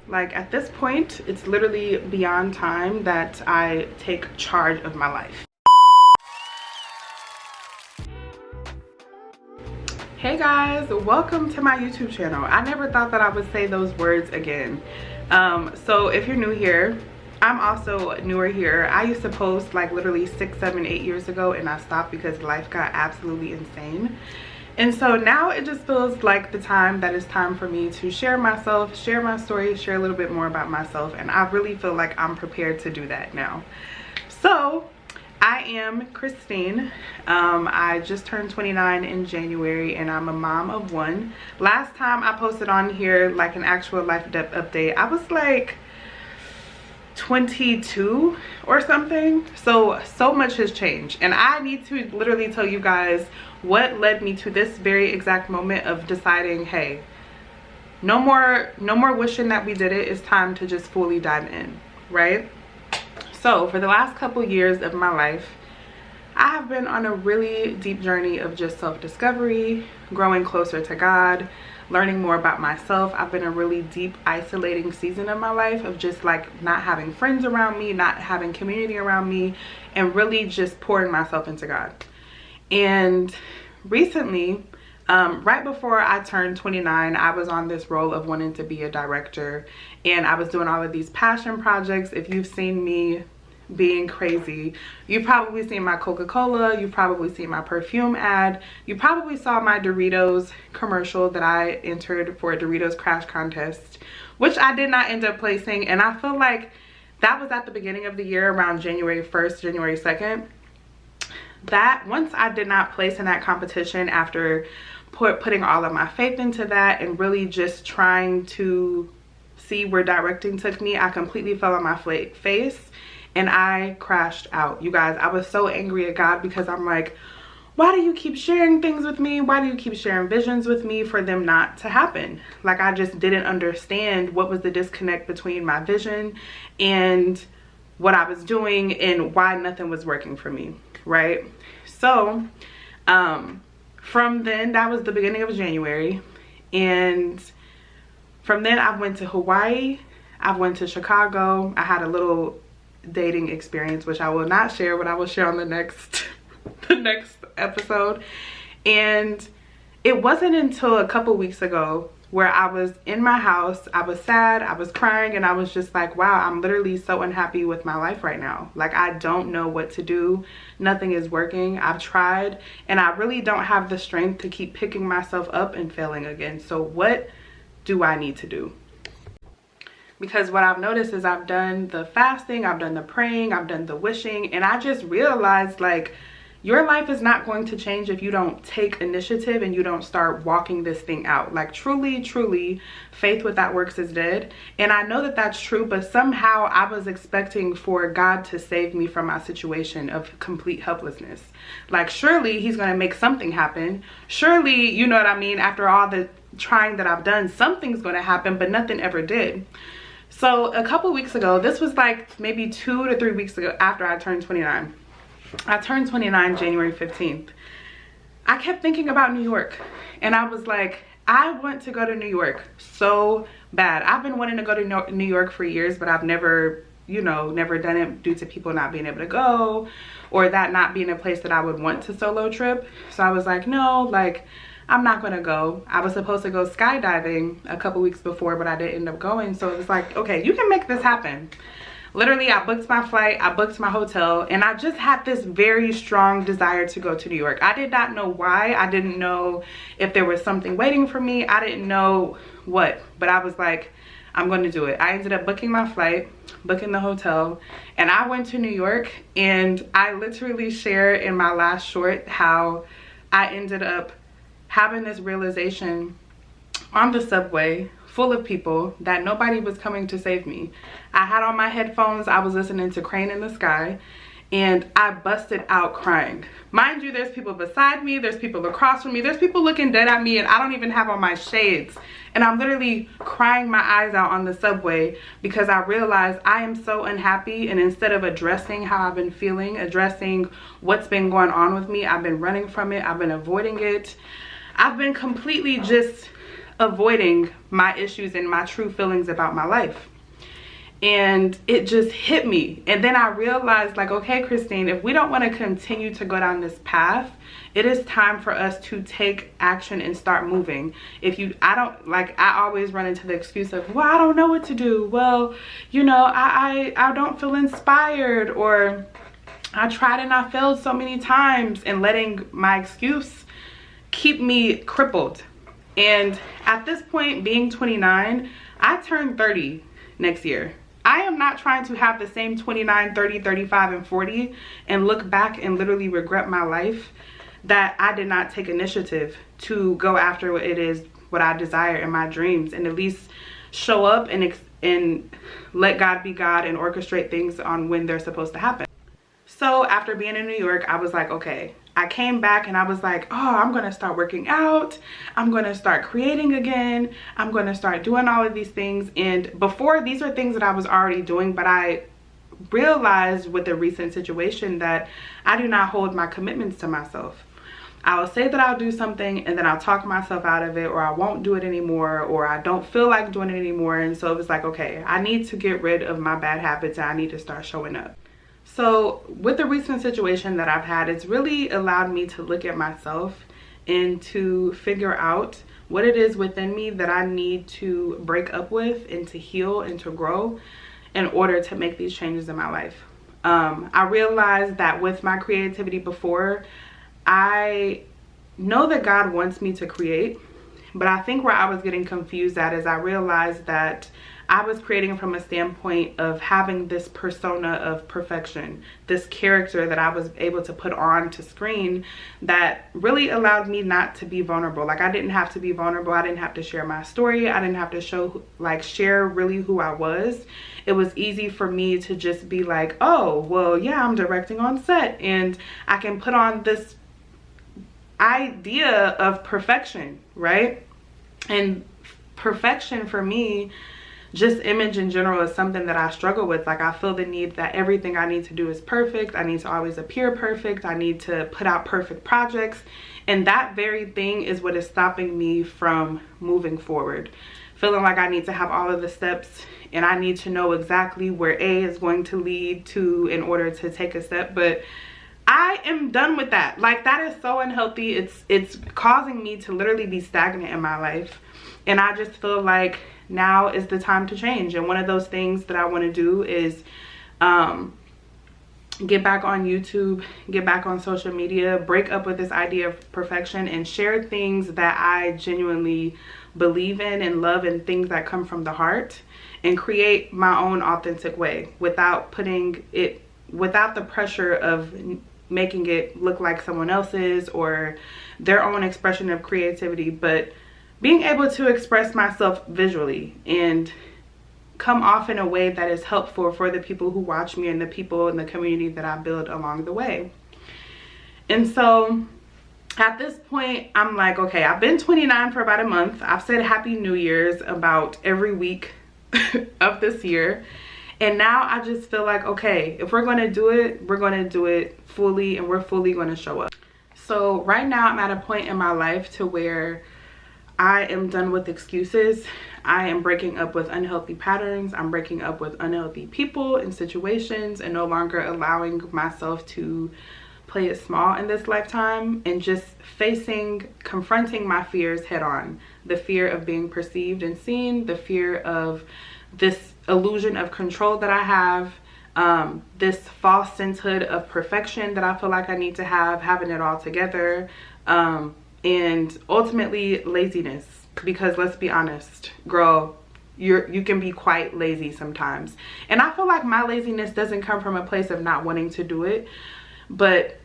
Like at this point, it's literally beyond time that I take charge of my life. Hey guys, welcome to my YouTube channel. I never thought that I would say those words again. So if you're new here, I'm also newer here. I used to post like literally 6, 7, 8 years ago, and I stopped because life got absolutely insane. And so now it just feels like the time that it's time for me to share myself, share my story, share a little bit more about myself. And I really feel like I'm prepared to do that now. So I am Chrysteene. I just turned 29 in January, and I'm a mom of 1. Last time I posted on here like an actual life update, I was like 22 or something. So much has changed, and I need to literally tell you guys what led me to this very exact moment of deciding, hey, no more wishing that we did it. It's time to just fully dive in, right? So for the last couple years of my life, I have been on a really deep journey of just self-discovery, growing closer to God, learning more about myself. I've been in a really deep, isolating season of my life of just like not having friends around me, not having community around me, and really just pouring myself into God. And recently, right before I turned 29, I was on this role of wanting to be a director, and I was doing all of these passion projects. If you've seen me being crazy, you've probably seen my Coca-Cola, you've probably seen my perfume ad, you probably saw my Doritos commercial that I entered for a Doritos crash contest, which I did not end up placing. And I feel like that was at the beginning of the year, around January 1st, January 2nd. That once I did not place in that competition, after putting all of my faith into that and really just trying to see where directing took me, I completely fell on my face and I crashed out. You guys, I was so angry at God because I'm like, why do you keep sharing things with me? Why do you keep sharing visions with me for them not to happen? Like, I just didn't understand what was the disconnect between my vision and what I was doing and why nothing was working for me, right? So from then, that was the beginning of January, and from then I went to Hawaii, I went to Chicago. I had a little dating experience, which I will not share, but I will share on the next episode. And it wasn't until a couple weeks ago where I was in my house, I was sad, I was crying, and I was just like, wow, I'm literally so unhappy with my life right now. Like, I don't know what to do. Nothing is working. I've tried, and I really don't have the strength to keep picking myself up and failing again. So what do I need to do? Because what I've noticed is I've done the fasting, I've done the praying, I've done the wishing, and I just realized, like, your life is not going to change if you don't take initiative and you don't start walking this thing out. Like, truly, faith without works is dead. And I know that that's true, but somehow I was expecting for God to save me from my situation of complete helplessness. Like, surely he's going to make something happen. Surely, you know what I mean? After all the trying that I've done, something's going to happen, but nothing ever did. So a couple weeks ago, this was like maybe 2 to 3 weeks ago after I turned 29. I turned 29 January 15th. I kept thinking about New York, and I was like, I want to go to New York so bad. I've been wanting to go to New York for years, but I've never, never done it due to people not being able to go, or that not being a place that I would want to solo trip. So I was like, no, like, I'm not gonna go. I was supposed to go skydiving a couple weeks before, but I didn't end up going. So it was like, okay, you can make this happen. Literally, I booked my flight, I booked my hotel, and I just had this very strong desire to go to New York. I did not know why. I didn't know if there was something waiting for me. I didn't know what, but I was like, I'm going to do it. I ended up booking my flight, booking the hotel, and I went to New York. And I literally share in my last short how I ended up having this realization on the subway full of people that nobody was coming to save me. I had on my headphones, I was listening to Crane in the Sky, and I busted out crying. Mind you, there's people beside me, there's people across from me, there's people looking dead at me, and I don't even have on my shades. And I'm literally crying my eyes out on the subway because I realized I am so unhappy, and instead of addressing how I've been feeling, addressing what's been going on with me, I've been running from it, I've been avoiding it. I've been completely just avoiding my issues and my true feelings about my life. And it just hit me. And then I realized, like, okay, Chrysteene, if we don't want to continue to go down this path, it is time for us to take action and start moving. I always run into the excuse of, well, I don't know what to do. Well, you know, I don't feel inspired, or I tried and I failed so many times, and letting my excuse keep me crippled. And at this point, being 29, I turn 30 next year. I am not trying to have the same 29, 30, 35, and 40 and look back and literally regret my life that I did not take initiative to go after what I desire in my dreams, and at least show up and let God be God and orchestrate things on when they're supposed to happen. So after being in New York, I was like, okay, I came back and I was like, oh, I'm going to start working out. I'm going to start creating again. I'm going to start doing all of these things. And before, these are things that I was already doing, but I realized with the recent situation that I do not hold my commitments to myself. I will say that I'll do something and then I'll talk myself out of it, or I won't do it anymore, or I don't feel like doing it anymore. And so it was like, okay, I need to get rid of my bad habits and I need to start showing up. So with the recent situation that I've had, it's really allowed me to look at myself and to figure out what it is within me that I need to break up with and to heal and to grow in order to make these changes in my life. I realized that with my creativity before, I know that God wants me to create, but I think where I was getting confused at is I realized that I was creating from a standpoint of having this persona of perfection, this character that I was able to put on to screen that really allowed me not to be vulnerable. Like, I didn't have to be vulnerable. I didn't have to share my story. I didn't have to share really who I was. It was easy for me to just be like, oh, well, yeah, I'm directing on set and I can put on this idea of perfection, right? And perfection for me, just image in general, is something that I struggle with. Like, I feel the need that everything I need to do is perfect. I need to always appear perfect. I need to put out perfect projects. And that very thing is what is stopping me from moving forward. Feeling like I need to have all of the steps and I need to know exactly where A is going to lead to in order to take a step. But I am done with that. Like, that is so unhealthy. It's causing me to literally be stagnant in my life. And I just feel like now is the time to change. And one of those things that I want to do is get back on YouTube, get back on social media, break up with this idea of perfection, and share things that I genuinely believe in and love, and things that come from the heart, and create my own authentic way without the pressure of making it look like someone else's or their own expression of creativity, but being able to express myself visually and come off in a way that is helpful for the people who watch me and the people in the community that I build along the way. And so at this point, I'm like, okay, I've been 29 for about a month. I've said Happy New Year's about every week of this year. And now I just feel like, okay, if we're going to do it, we're going to do it fully, and we're fully going to show up. So right now I'm at a point in my life to where I am done with excuses. I am breaking up with unhealthy patterns. I'm breaking up with unhealthy people and situations, and no longer allowing myself to play it small in this lifetime, and just confronting my fears head on. The fear of being perceived and seen, the fear of this illusion of control that I have, this false sensehood of perfection that I feel like I need to have, having it all together, and ultimately laziness. Because let's be honest, girl, you can be quite lazy sometimes. And I feel like my laziness doesn't come from a place of not wanting to do it, but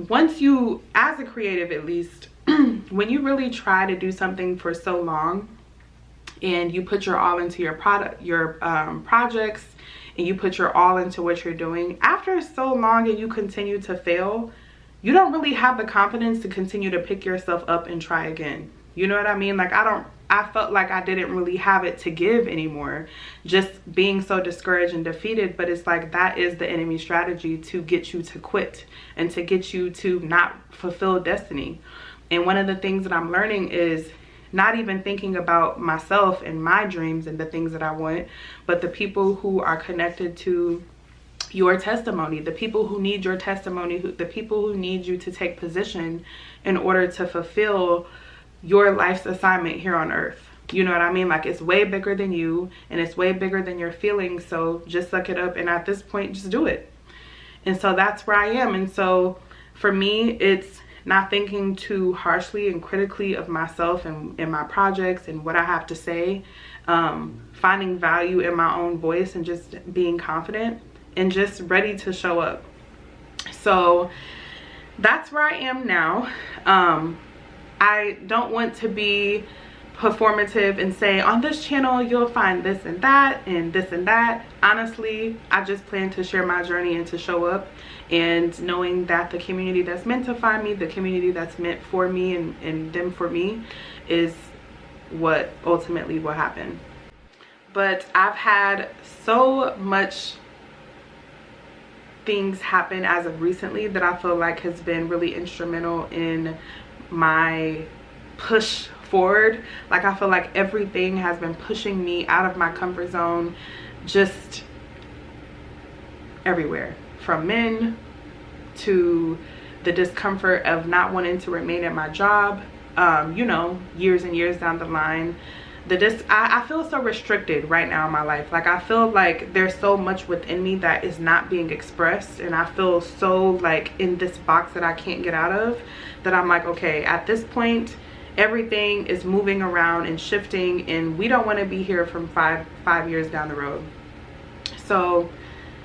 once you, as a creative at least, when you really try to do something for so long and you put your all into your projects, and you put your all into what you're doing, after so long and you continue to fail, you don't really have the confidence to continue to pick yourself up and try again. You know what I mean? Like, I felt like I didn't really have it to give anymore, just being so discouraged and defeated. But it's like, that is the enemy's strategy, to get you to quit and to get you to not fulfill destiny. And one of the things that I'm learning is not even thinking about myself and my dreams and the things that I want, but the people who are connected to your testimony, the people who need your testimony, the people who need you to take position in order to fulfill your life's assignment here on earth. You know what I mean? Like, it's way bigger than you, and it's way bigger than your feelings. So just suck it up, and at this point, just do it. And so that's where I am. And so for me, it's not thinking too harshly and critically of myself and my projects and what I have to say, finding value in my own voice and just being confident and just ready to show up. So that's where I am now. I don't want to be performative and say, on this channel you'll find this and that and this and that. Honestly, I just plan to share my journey and to show up, and knowing that the community that's meant to find me, the community that's meant for me and them for me, is what ultimately will happen. But I've had so much things happen as of recently that I feel like has been really instrumental in my push forward. Like, I feel like everything has been pushing me out of my comfort zone, just everywhere, from men to the discomfort of not wanting to remain at my job, you know, years and years down the line. I feel so restricted right now in my life. Like, I feel like there's so much within me that is not being expressed, and I feel so like in this box that I can't get out of, that I'm like, okay, at this point everything is moving around and shifting, and we don't want to be here from five years down the road. So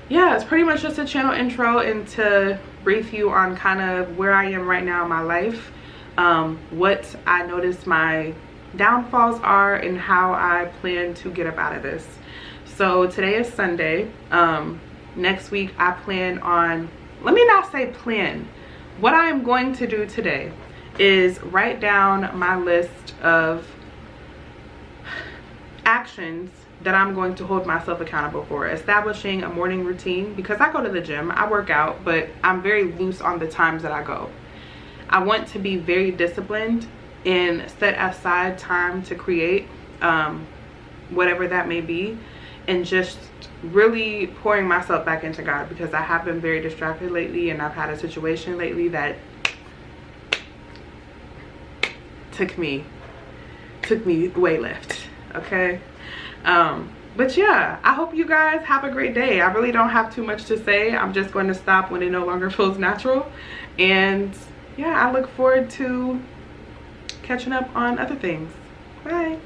yeah, it's pretty much just a channel intro and to brief you on kind of where I am right now in my life, what I noticed my downfalls are, and how I plan to get up out of this. So today is Sunday. Next week I plan on, let me not say plan, what I am going to do today is write down my list of actions that I'm going to hold myself accountable for. Establishing a morning routine, because I go to the gym, I work out, but I'm very loose on the times that I go. I want to be very disciplined and set aside time to create, whatever that may be, and just really pouring myself back into God, because I have been very distracted lately, and I've had a situation lately that took me way left. Okay, but yeah, I hope you guys have a great day. I really don't have too much to say. I'm just going to stop when it no longer feels natural, and yeah, I look forward to catching up on other things. Bye.